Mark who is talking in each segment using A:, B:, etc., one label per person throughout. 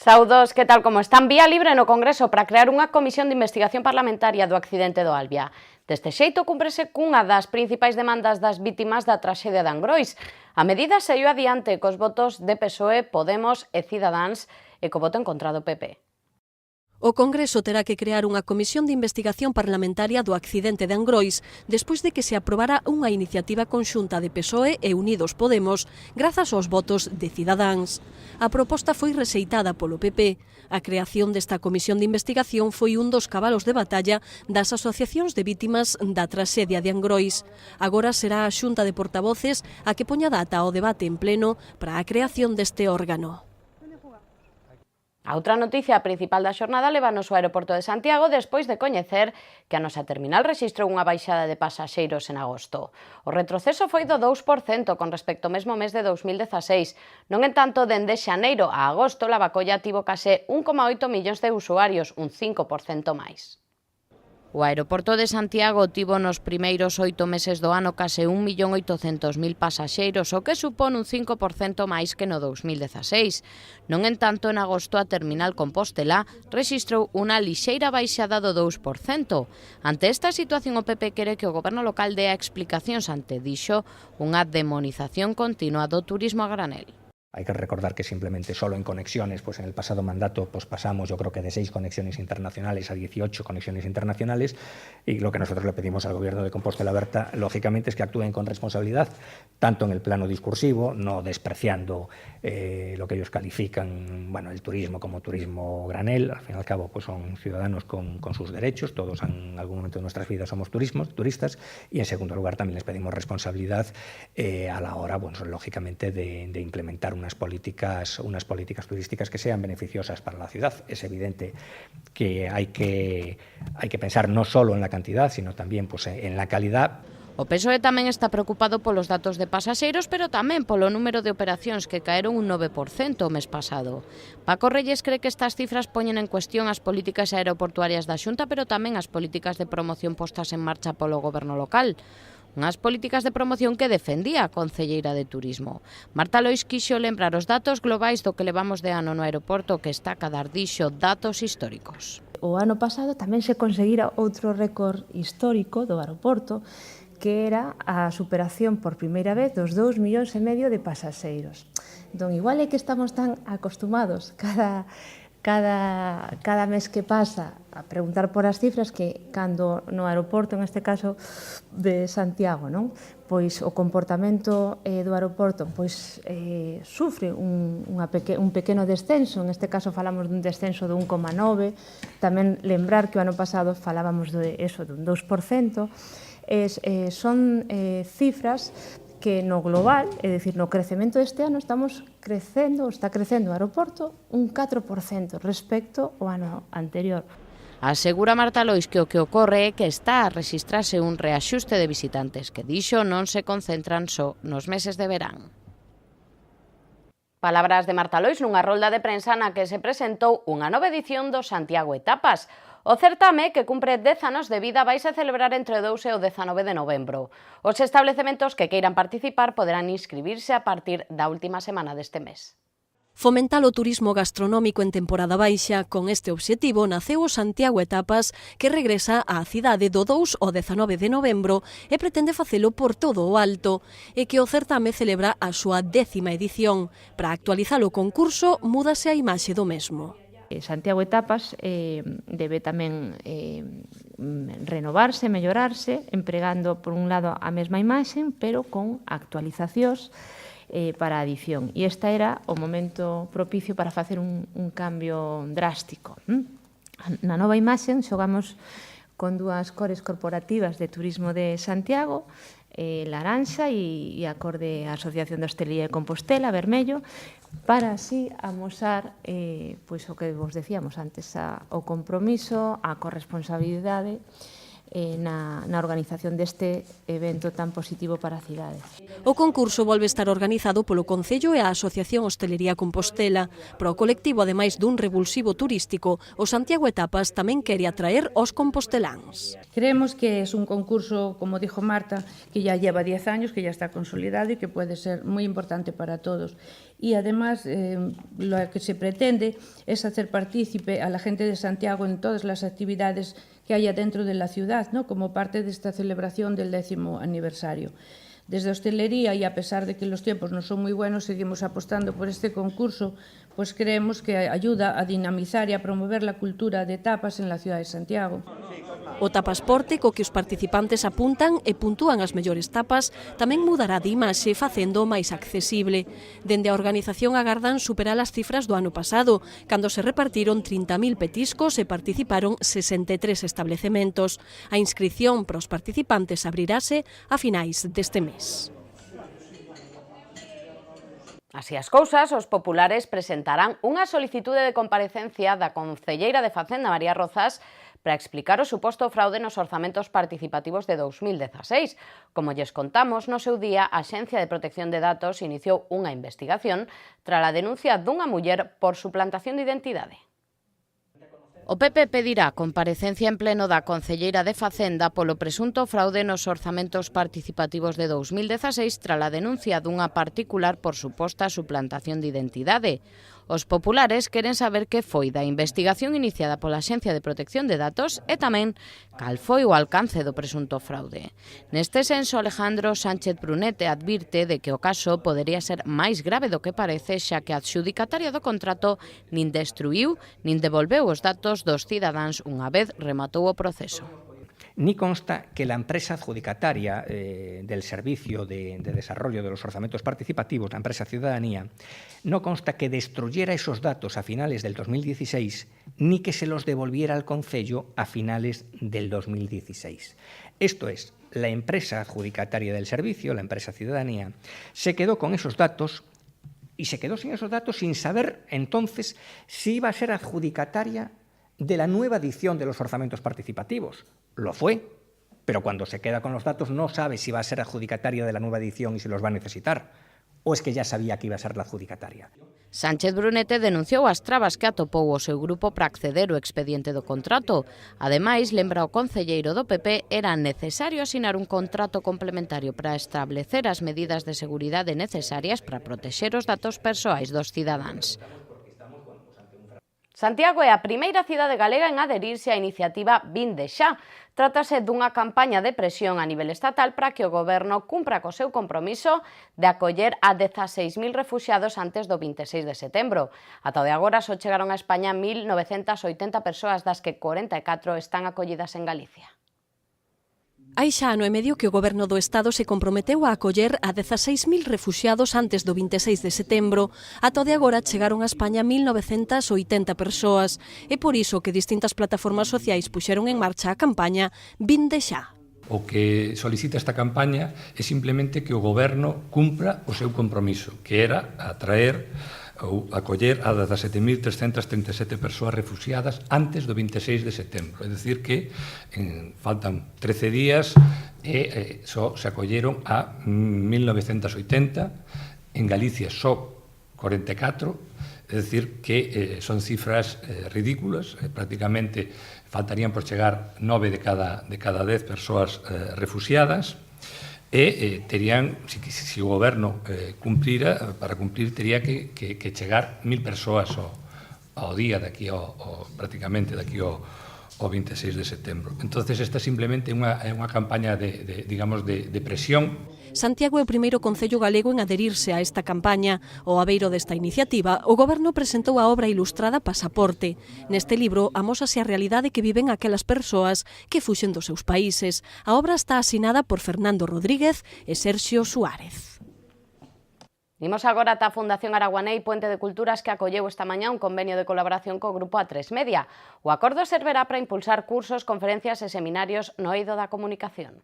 A: Saudos, que tal como están? Vía libre no Congreso para crear unha comisión de investigación parlamentaria do accidente do Albia. Deste xeito, cúmprese cunha das principais demandas das vítimas da traxedia de Angrois. A medida saiu adiante cos votos de PSOE, Podemos e Cidadáns e co voto en contra do PP.
B: O Congreso terá que crear unha comisión de investigación parlamentaria do accidente de Angrois despois de que se aprobara unha iniciativa conxunta de PSOE e Unidos Podemos grazas aos votos de Cidadáns. A proposta foi rexeitada polo PP. A creación desta comisión de investigación foi un dos cabalos de batalla das asociacións de vítimas da traxedia de Angrois. Agora será a Xunta de Portavoces a que poña data ao debate en pleno para a creación deste órgano.
A: A outra noticia principal da xornada lévanos ao aeroporto de Santiago despois de coñecer que a nosa terminal rexistrou unha baixada de pasaxeiros en agosto. O retroceso foi do 2% con respecto ao mesmo mes de 2016. Non en tanto, dende xaneiro a agosto, Lavacolla tivo case 1,8 millóns de usuarios, un 5% máis. O aeroporto de Santiago tivo nos primeiros 8 meses do ano case 1.800.000 pasaxeiros, o que supón un 5% máis que no 2016. Non en tanto, en agosto a terminal Compostela rexistrou unha lixeira baixada do 2%. Ante esta situación, o PP quere que o goberno local dea explicacións ante, dixo, unha demonización continua do turismo a granel.
C: Hay que recordar que simplemente solo en conexiones, pues en el pasado mandato pues pasamos yo creo que de 6 conexiones internacionales a 18 conexiones internacionales, y lo que nosotros le pedimos al gobierno de Compostela Berta, lógicamente, es que actúen con responsabilidad, tanto en el plano discursivo, no despreciando lo que ellos califican, bueno, el turismo como turismo granel. Al fin y al cabo pues son ciudadanos con sus derechos, todos en algún momento de nuestras vidas somos turistas, y en segundo lugar también les pedimos responsabilidad a la hora, bueno, lógicamente, de implementar unas políticas turísticas que sean beneficiosas para la ciudad. Es evidente que hay que pensar no solo en la cantidad, sino también pues, en la calidad.
A: O PSOE tamén está preocupado polos datos de pasaxeiros, pero tamén polo número de operacións que caeron un 9% o mes pasado. Paco Reyes cree que estas cifras poñen en cuestión as políticas aeroportuarias da Xunta, pero tamén as políticas de promoción postas en marcha polo goberno local. Unhas políticas de promoción que defendía a concelleira de Turismo. Marta Lois quixo lembrar os datos globais do que levamos de ano no aeroporto, que está a dar, dixo, datos históricos.
D: O ano pasado tamén se conseguira outro récord histórico do aeroporto, que era a superación por primeira vez dos 2,5 millóns de pasaxeiros. Entón, igual é que estamos tan acostumados cada mes que pasa a preguntar por as cifras que cando no aeroporto, en este caso de Santiago, non? Pois o comportamento do aeroporto pois sufre un pequeno descenso, en este caso falamos dun descenso de 1,9, tamén lembrar que o ano pasado falábamos de eso, dun 2%, son cifras que no global, é dicir, no crecemento deste ano está crecendo o aeroporto un 4% respecto ao ano anterior.
A: Asegura Marta Lois que o que ocorre é que está a rexistrarse un reaxuste de visitantes que, dixo, non se concentran só nos meses de verán. Palabras de Marta Lois nunha rolda de prensa na que se presentou unha nova edición do Santiago Etapas. O certame, que cumpre 10 anos de vida, vaise celebrar entre o 2 e o 19 de novembro. Os establecementos que queiran participar poderán inscribirse a partir da última semana deste mes.
B: Fomentar o turismo gastronómico en temporada baixa, con este obxectivo naceu o Santiago Etapas, que regresa á cidade do 2 ao 19 de novembro e pretende facelo por todo o alto, e que o certame celebra a súa 10ª edición. Para actualizar o concurso, múdase a imaxe do mesmo.
D: Santiago Etapas debe tamén renovarse, mellorarse, empregando, por un lado, a mesma imaxe, pero con actualizacións para a edición. E esta era o momento propicio para facer un cambio drástico. Na nova imaxe xogamos con dúas cores corporativas de turismo de Santiago, laranxa e a cor de Asociación de Hostelería de Compostela, vermello, para así amosar pois o que vos decíamos antes, o compromiso, a corresponsabilidade na organización deste evento tan positivo para a cidade.
B: O concurso volve estar organizado polo Concello e a Asociación Hostelería Compostela. Para o colectivo, ademais dun revulsivo turístico, o Santiago Etapas tamén quere atraer os composteláns.
E: Creemos que es un concurso, como dijo Marta, que ya lleva 10 años, que ya está consolidado y que puede ser muy importante para todos. y además lo que se pretende es hacer partícipe a la gente de Santiago en todas las actividades que haya dentro de la ciudad, ¿no?, como parte de esta celebración del 10º aniversario. Desde hostelería, y a pesar de que los tiempos no son muy buenos, seguimos apostando por este concurso, pues creemos que ayuda a dinamizar e a promover la cultura de tapas en la ciudad de Santiago.
B: O tapasporte co que os participantes apuntan e puntúan as mellores tapas tamén mudará de imaxe facendo máis accesible. Dende a organización agardan superar as cifras do ano pasado, cando se repartiron 30.000 petiscos e participaron 63 establecementos. A inscripción para os participantes abrirase a finais deste mes.
A: Así as cousas, os populares presentarán unha solicitude de comparecencia da concelleira de Facenda, María Rozas, para explicar o suposto fraude nos orzamentos participativos de 2016. Como lles contamos, no seu día, a Axencia de Protección de Datos iniciou unha investigación tras a denuncia dunha muller por suplantación de identidade. O PP pedirá comparecencia en pleno da concelleira de Facenda polo presunto fraude nos orzamentos participativos de 2016 tras a denuncia dunha particular por suposta suplantación de identidade. Os populares queren saber que foi da investigación iniciada pola Axencia de Protección de Datos e tamén cal foi o alcance do presunto fraude. Neste senso, Alejandro Sánchez Brunete advirte de que o caso podería ser máis grave do que parece, xa que a adxudicataria do contrato nin destruiu nin devolveu os datos dos cidadáns unha vez rematou o proceso.
C: Ni consta que la empresa adjudicataria del Servicio de Desarrollo de los Orzamentos Participativos, la empresa Ciudadanía, no consta que destruyera esos datos a finales del 2016 ni que se los devolviera al Concello a finales del 2016. Esto es, la empresa adjudicataria del servicio, la empresa Ciudadanía, se quedó con esos datos y se quedó sin esos datos sin saber entonces si iba a ser adjudicataria de la nueva edición de los orzamentos participativos. Lo fue, pero cuando se queda con los datos no sabe si va a ser adjudicataria de la nueva edición y si los va a necesitar, o es que ya sabía que iba a ser la adjudicataria.
A: Sánchez Brunete denunciou as trabas que atopou o seu grupo para acceder ao expediente do contrato. Ademais, lembra o concelleiro do PP era necesario asinar un contrato complementario para establecer as medidas de seguridade necesarias para protexer os datos persoais dos cidadáns. Santiago é a primeira cidade galega en adherirse á iniciativa Vinde Xa. Trátase dunha campaña de presión a nivel estatal para que o goberno cumpra co seu compromiso de acoller a 16.000 refuxiados antes do 26 de setembro. Ata o de agora só chegaron a España 1.980 persoas, das que 44 están acollidas en Galicia.
B: Hai xa ano e medio que o Goberno do Estado se comprometeu a acoller a 16.000 refuxiados antes do 26 de setembro. Ata o de agora chegaron a España 1.980 persoas. É por iso que distintas plataformas sociais puxeron en marcha a campaña Vinde Xa.
F: O que solicita esta campaña é simplemente que o Goberno cumpra o seu compromiso, que era atraer ou acoller a 17.337 persoas refugiadas antes do 26 de setembro. É dicir que faltan 13 días e só se acolleron a 1.980, en Galicia só 44, é dicir que son cifras ridículas, prácticamente faltarían por chegar 9 de cada 10 persoas refugiadas, e terían, se o goberno cumprira, para cumprir tería que chegar 1.000 persoas ao día prácticamente daqui ao 26 de setembro. Entonces esta simplemente é unha campaña de presión.
B: Santiago é o primeiro concello galego en adherirse a esta campaña. Ao abeiro desta iniciativa, o Goberno presentou a obra ilustrada Pasaporte. Neste libro amósase a realidade que viven aquelas persoas que fuxen dos seus países. A obra está asinada por Fernando Rodríguez e Sergio Suárez.
A: Imos agora ata a Fundación Araguanei Puente de Culturas, que acolleu esta mañá un convenio de colaboración co Grupo A3 Media. O acordo servirá para impulsar cursos, conferencias e seminarios no eido da comunicación.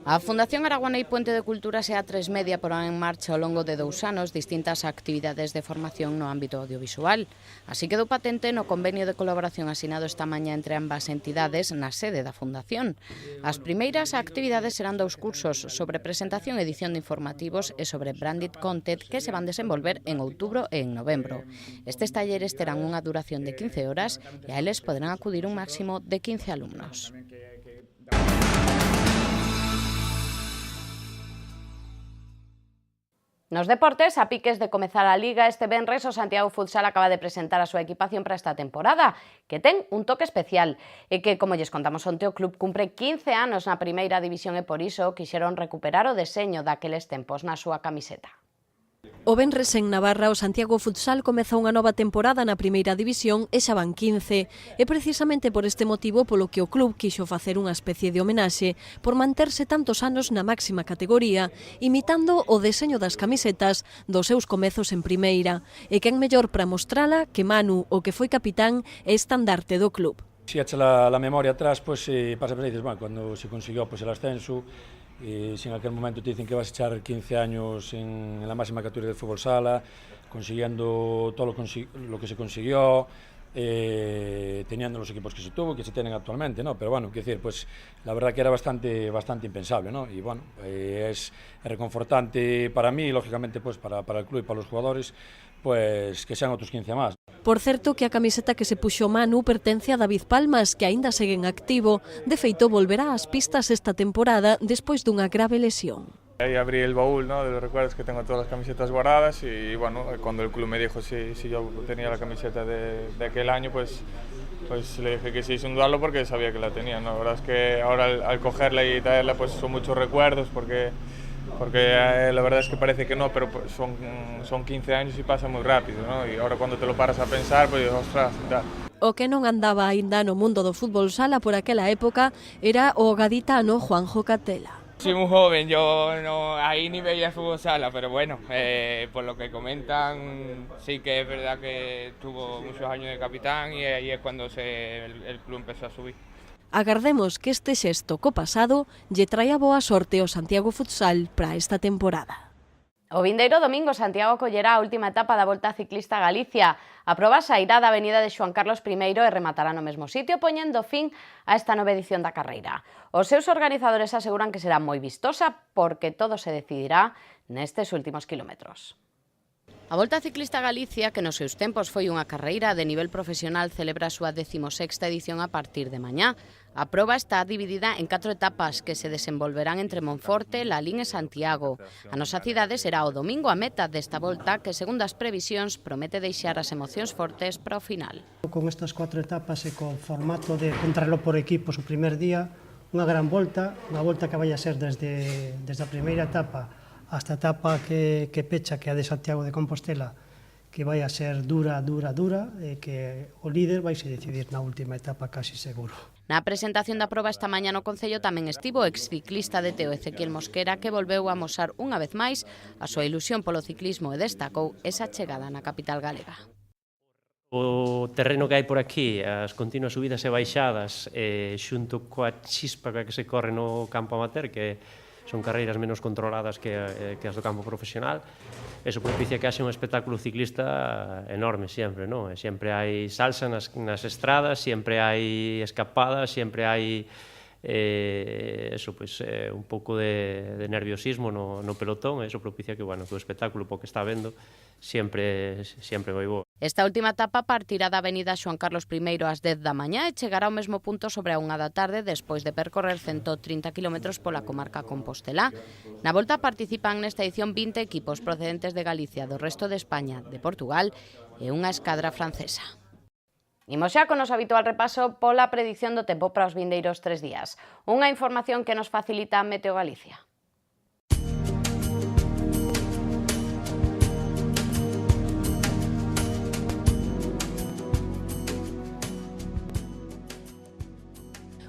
A: A Fundación Araguanei Puente de Culturas e A3 Media porán en marcha ao longo de 2 anos distintas actividades de formación no ámbito audiovisual. Así quedou patente no convenio de colaboración asinado esta mañá entre ambas entidades na sede da Fundación. As primeiras actividades serán 2 cursos sobre presentación e edición de informativos e sobre branded content que se van desenvolver en outubro e en novembro. Estes talleres terán unha duración de 15 horas e a eles poderán acudir un máximo de 15 alumnos. Nos deportes, a piques de comezar a Liga, este venres o Santiago Futsal acaba de presentar a súa equipación para esta temporada, que ten un toque especial, e que, como lles contamos onte, o club cumpre 15 anos na primeira división e por iso quixeron recuperar o deseño daqueles tempos na súa camiseta.
B: O venres en Navarra, o Santiago Futsal comeza unha nova temporada na primeira división e xa van 15. E precisamente por este motivo polo que o club quixo facer unha especie de homenaxe por manterse tantos anos na máxima categoría, imitando o deseño das camisetas dos seus comezos en primeira. E quen mellor para mostrala que Manu, o que foi capitán e estandarte do club.
G: Si echa la memoria atrás, pues pasa por ahí, dices, bueno, cuando se consiguió pues, el ascenso, y si en aquel momento te dicen que vas a echar 15 años en la máxima categoría del fútbol sala, consiguiendo todo lo que se consiguió, teniendo los equipos que se tuvo, que se tienen actualmente, ¿no? Pero bueno, quiero decir, pues la verdad que era bastante impensable, ¿no? Y bueno, es reconfortante para mí, lógicamente, pues para el club y para los jugadores, pues que sean otros 15 más.
B: Por certo que a camiseta que se puxo Manu pertence a David Palmas, que aínda segue en activo. De feito, volverá ás pistas esta temporada despois dunha grave lesión.
H: Ahí abrí el baúl, ¿no?, de los recuerdos que tengo todas las camisetas guardadas y bueno, cuando el club me dijo si yo tenía la camiseta de aquel año, pues le dije que sí sin dudarlo porque sabía que la tenía, ¿no? La verdad es que ahora al cogerla y traerla pues son muchos recuerdos porque la verdad es que parece que no, pero pues son 15 años y pasa muy rápido, ¿no? Y ahora cuando te lo paras a pensar, pues ostras, tal.
B: O que non andaba aínda no mundo do fútbol sala por aquela época era o gaditano Juanjo Catela.
I: Soy muy joven, yo no, ahí ni veía fútbol sala, pero bueno, por lo que comentan, sí que es verdad que tuvo muchos años de capitán y ahí es cuando el club empezó a subir.
B: Agardemos que este xesto co pasado lle traia boa sorte ao Santiago Futsal para esta temporada.
A: O vindeiro domingo, Santiago collerá a última etapa da Volta Ciclista a Galicia. A proba sairá da avenida de Xoán Carlos I e rematará no mesmo sitio, poñendo fin a esta nova edición da carreira. Os seus organizadores aseguran que será moi vistosa porque todo se decidirá nestes últimos kilómetros. A Volta Ciclista a Galicia, que nos seus tempos foi unha carreira de nivel profesional, celebra a súa 16ª edición a partir de mañá. A proba está dividida en 4 etapas que se desenvolverán entre Monforte, Lalín e Santiago. A nosa cidade será o domingo a meta desta volta que, segundo as previsións, promete deixar as emocións fortes para o final.
J: Con estas 4 etapas e con formato de contrarreloj por equipos o primer día, unha gran volta, unha volta que vai a ser desde a primeira etapa hasta a etapa que pecha, que é a de Santiago de Compostela, que vai a ser dura, e que o líder vai se decidir na última etapa casi seguro.
A: Na presentación da proba esta mañá no Concello tamén estivo o exciclista de Teo Ezequiel Mosquera, que volveu a amosar unha vez máis a súa ilusión polo ciclismo e destacou esa chegada na capital galega.
K: O terreno que hai por aquí, as continuas subidas e baixadas, xunto coa chispa que se corre no campo amateur, que son carreiras menos controladas que as do campo profesional, eso propicia que haxe un espectáculo ciclista enorme sempre, ¿no? Sempre hai salsa nas estradas, sempre hai escapadas, sempre hai un pouco de nerviosismo no pelotón, eso propicia que o espectáculo po que está vendo sempre moi bo.
A: Esta última etapa partirá da avenida Xoán Carlos I ás 10 da mañá e chegará ao mesmo punto sobre a 1 da tarde despois de percorrer 130 km pola comarca compostelá. Na volta participan nesta edición 20 equipos procedentes de Galicia, do resto de España, de Portugal e unha escadra francesa. Imos xa con o habitual repaso pola predicción do tempo para os vindeiros 3 días. Unha información que nos facilita Meteo Galicia.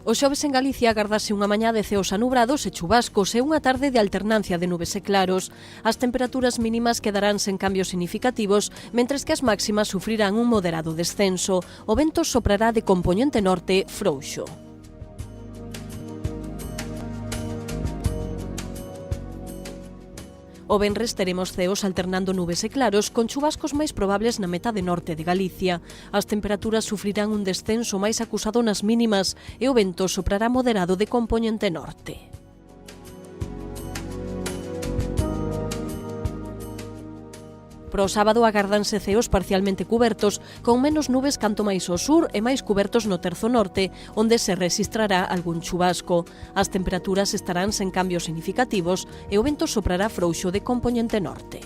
B: O xoves en Galicia agardase unha mañá de ceos anubrados e chubascos e unha tarde de alternancia de nubes e claros. As temperaturas mínimas quedarán sen cambios significativos, mentres que as máximas sufrirán un moderado descenso. O vento soprará de compoñente norte frouxo. O venres teremos ceos alternando nubes e claros con chubascos máis probables na metade norte de Galicia. As temperaturas sufrirán un descenso máis acusado nas mínimas e o vento soprará moderado de compoñente norte. Para o sábado agárdanse ceos parcialmente cubertos, con menos nubes canto máis ao sur e máis cubertos no terzo norte, onde se rexistrará algún chubasco. As temperaturas estarán sen cambios significativos e o vento soprará frouxo de compoñente norte.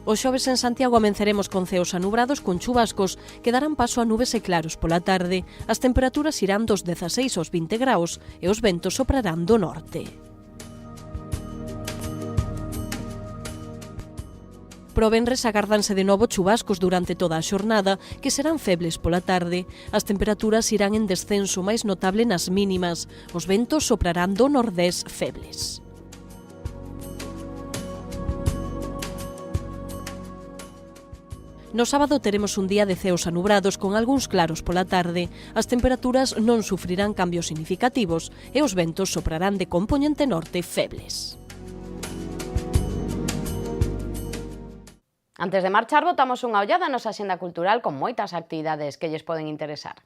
B: O xoves en Santiago amenceremos con ceos anubrados con chubascos que darán paso a nubes e claros pola tarde. As temperaturas irán dos 16 aos 20 graus e os ventos soprarán do norte. Pro venres agárdanse de novo chubascos durante toda a xornada, que serán febles pola tarde. As temperaturas irán en descenso máis notable nas mínimas. Os ventos soprarán do nordés febles. No sábado teremos un día de ceos anubrados con algúns claros pola tarde. As temperaturas non sufrirán cambios significativos e os ventos soprarán de compoñente norte febles.
A: Antes de marchar, botamos unha ollada na nosa axenda cultural con moitas actividades que lles poden interesar.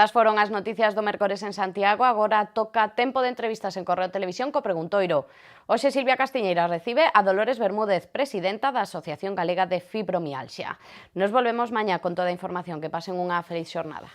A: Estas foron as noticias do mércores en Santiago. Agora toca tempo de entrevistas en Correo Televisión co Preguntoiro. Hoxe Silvia Castiñeira recibe a Dolores Bermúdez, presidenta da Asociación Galega de Fibromialxia. Nos volvemos mañá con toda a información. Que pasen unha feliz xornada.